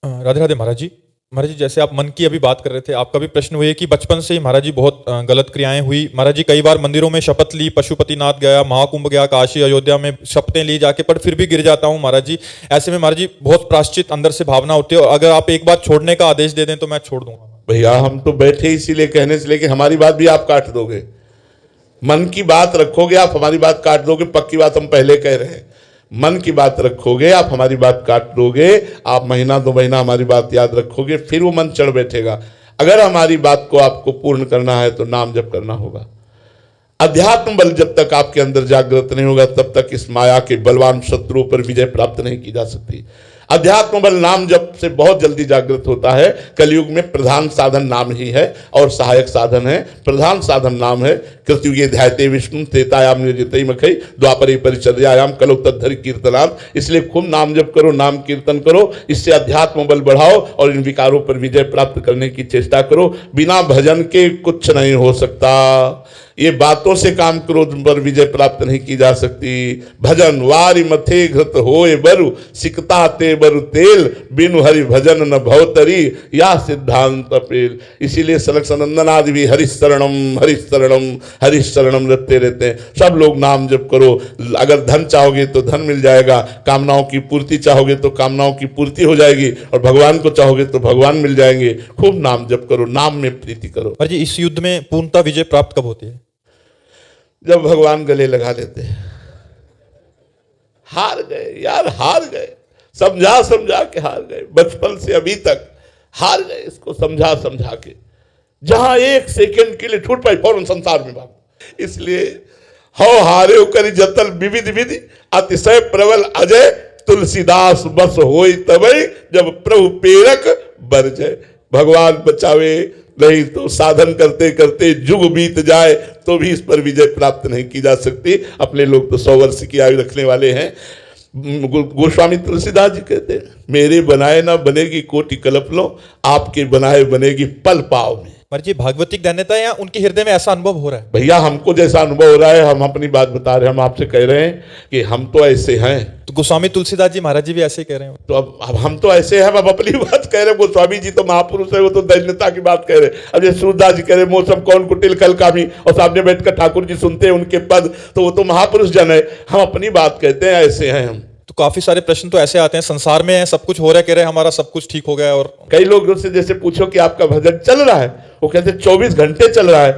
राधे राधे महाराज जी। महाराज जी, जैसे आप मन की अभी बात कर रहे थे, आपका भी प्रश्न हुई है कि बचपन से ही महाराज जी बहुत गलत क्रियाएं हुई। महाराज जी कई बार मंदिरों में शपथ ली, पशुपतिनाथ गया, महाकुंभ गया, काशी अयोध्या में शपथें ली जाके, पर फिर भी गिर जाता हूँ महाराज जी। ऐसे में महाराज जी बहुत प्रायश्चित अंदर से भावना होती है, और अगर आप एक बार छोड़ने का आदेश दे दें तो मैं छोड़ दूंगा। भैया हम तो बैठे इसीलिए कहने से, लेकिन हमारी बात भी आप काट दोगे। मन की बात रखोगे आप, हमारी बात काट दोगे। पक्की बात हम पहले कह रहे हैं, मन की बात रखोगे आप, हमारी बात काट दोगे। आप महीना 2 महीना हमारी बात याद रखोगे, फिर वो मन चढ़ बैठेगा। अगर हमारी बात को आपको पूर्ण करना है तो नाम जप करना होगा। अध्यात्म बल जब तक आपके अंदर जागृत नहीं होगा, तब तक इस माया के बलवान शत्रुओं पर विजय प्राप्त नहीं की जा सकती। अध्यात्म बल नाम जप से बहुत जल्दी जागृत होता है। कलयुग में प्रधान साधन नाम ही है और सहायक साधन है। प्रधान साधन नाम है। कृत्युगे ध्यायते विष्णु त्रेतायाम निरजितै मखै द्वापरे परिचर्यायाम कलौ तद्धरि कीर्तनात्। इसलिए खूब नाम जप करो, नाम कीर्तन करो, इससे अध्यात्म बल बढ़ाओ और इन विकारों पर विजय प्राप्त करने की चेष्टा करो। बिना भजन के कुछ नहीं हो सकता। ये बातों से काम क्रोध पर विजय प्राप्त नहीं की जा सकती। भजन वारि मथे घृत होए बरु सिकता ते बरु तेल बिनु हरि भजन न भवतरी या सिद्धांत पेल। इसीलिए सनक सनंदन आदि भी हरिशरणम हरिशरणम हरिशरणम रटते रहते हैं। सब लोग नाम जप करो। अगर धन चाहोगे तो धन मिल जाएगा, कामनाओं की पूर्ति चाहोगे तो कामनाओं की पूर्ति हो जाएगी, और भगवान को चाहोगे तो भगवान मिल जाएंगे। खूब नाम जप करो, नाम में प्रीति करो। जी, इस युद्ध में पूर्णता विजय प्राप्त कब होती है? जब भगवान गले लगा लेते हैं। हार गए यार, हार गए। समझा समझा के हार गए। बचपन से अभी तक हार गए। इसको समझा समझा के जहां 1 सेकंड के लिए छूट पाई फौरन संसार में भाग। इसलिए हो हारे करी जतल विविध विधि अतिशय प्रबल अजय तुलसीदास बस होई तबई जब प्रभु प्रेरक बरजय। भगवान बचावे, नहीं तो साधन करते करते जुग बीत जाए तो भी इस पर विजय प्राप्त नहीं की जा सकती। अपने लोग तो 100 वर्ष की आयु रखने वाले हैं। गोस्वामी तुलसीदास जी कहते हैं, मेरे बनाए ना बनेगी कोटि कल्पनो, आपके बनाए बनेगी पल पाव में। पर जी भागवतिक धन्यता है या उनके हृदय में ऐसा अनुभव हो रहा है? भैया हमको जैसा अनुभव हो रहा है, हम अपनी बात बता रहे हैं। हम आपसे कह रहे हैं कि हम तो ऐसे हैं। तो गोस्वामी तुलसीदास जी महाराज जी भी ऐसे ही कह रहे हैं। तो अब हम तो ऐसे हैं, अब अपनी बात कह रहे हैं। गोस्वामी जी तो महापुरुष है, वो तो दैन्यता की बात कह रहे हैं। अब जैसे सूरदास जी कह रहे मौसम कौन कुटिल कल का भी, और सामने बैठकर ठाकुर जी सुनते हैं उनके पद, तो वो तो महापुरुष जन है। हम अपनी बात कहते हैं, ऐसे हैं हम। तो काफी सारे प्रश्न तो ऐसे आते हैं, संसार में है, सब कुछ हो रहा है, कह रहे हैं हमारा सब कुछ ठीक हो गया। और कई लोग से जैसे पूछो कि आपका भजन चल रहा है, वो कहते 24 घंटे चल रहा है।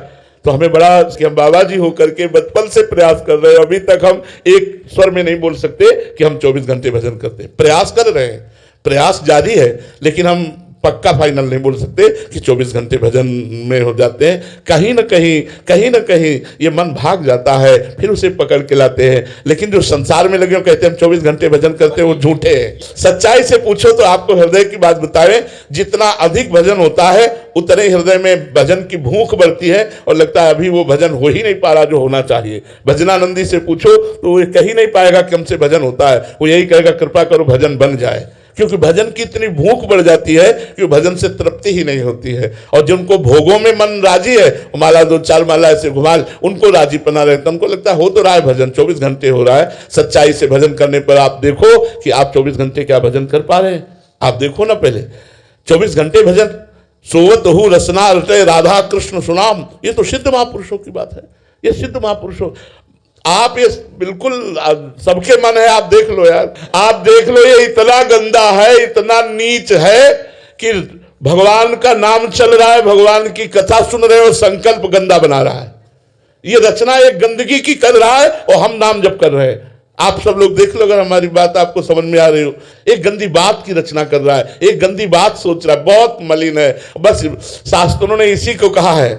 तो हमें बड़ा कि हम बाबा जी होकर के बचपन से प्रयास कर रहे हैं, अभी तक हम एक स्वर में नहीं बोल सकते कि हम 24 घंटे भजन करते हैं। प्रयास कर रहे हैं, प्रयास जारी है, लेकिन हम पक्का फाइनल नहीं बोल सकते कि 24 घंटे भजन में हो जाते हैं। कहीं ना कहीं ये मन भाग जाता है, फिर उसे पकड़ के लाते हैं। लेकिन जो संसार में लगे हो कहते हैं हम 24 घंटे भजन करते हैं, वो झूठे हैं। सच्चाई से पूछो तो आपको हृदय की बात बताएं, जितना अधिक भजन होता है उतने हृदय में भजन की भूख बढ़ती है, और लगता है अभी वो भजन हो ही नहीं पा रहा जो होना चाहिए। भजनानंदी से पूछो तो वो कह ही नहीं पाएगा कि हमसे भजन होता है। वो यही कहेगा कृपा करो भजन बन जाए, क्योंकि भजन की इतनी भूख बढ़ जाती है कि भजन से तृप्ति ही नहीं होती है। और जिनको भोगों में मन राजी है, माला 2-4 माला ऐसे घुमाल, उनको राजी पना रहता है। उनको लगता है हो तो रहा है भजन, 24 घंटे हो रहा है। सच्चाई से भजन करने पर आप देखो कि आप 24 घंटे क्या भजन कर पा रहे हैं। आप देखो ना, पहले 24 घंटे भजन। सोवत हूँ रसना रटे राधा कृष्ण सुनाम, ये तो सिद्ध महापुरुषों की बात है। ये सिद्ध महापुरुषों, आप ये बिल्कुल सबके मन है। आप देख लो यार, आप देख लो, ये इतना गंदा है, इतना नीच है कि भगवान का नाम चल रहा है, भगवान की कथा सुन रहे हो, संकल्प गंदा बना रहा है। ये रचना एक गंदगी की कर रहा है और हम नाम जप कर रहे हैं। आप सब लोग देख लो, अगर हमारी बात आपको समझ में आ रही हो। एक गंदी बात की रचना कर रहा है, एक गंदी बात सोच रहा है, बहुत मलिन है। बस शास्त्रों ने इसी को कहा है,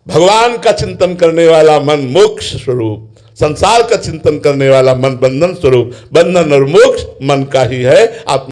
भगवान का चिंतन करने वाला मन मोक्ष स्वरूप, संसार का चिंतन करने वाला मन बंधन स्वरूप। बंधन और मोक्ष मन का ही है। आप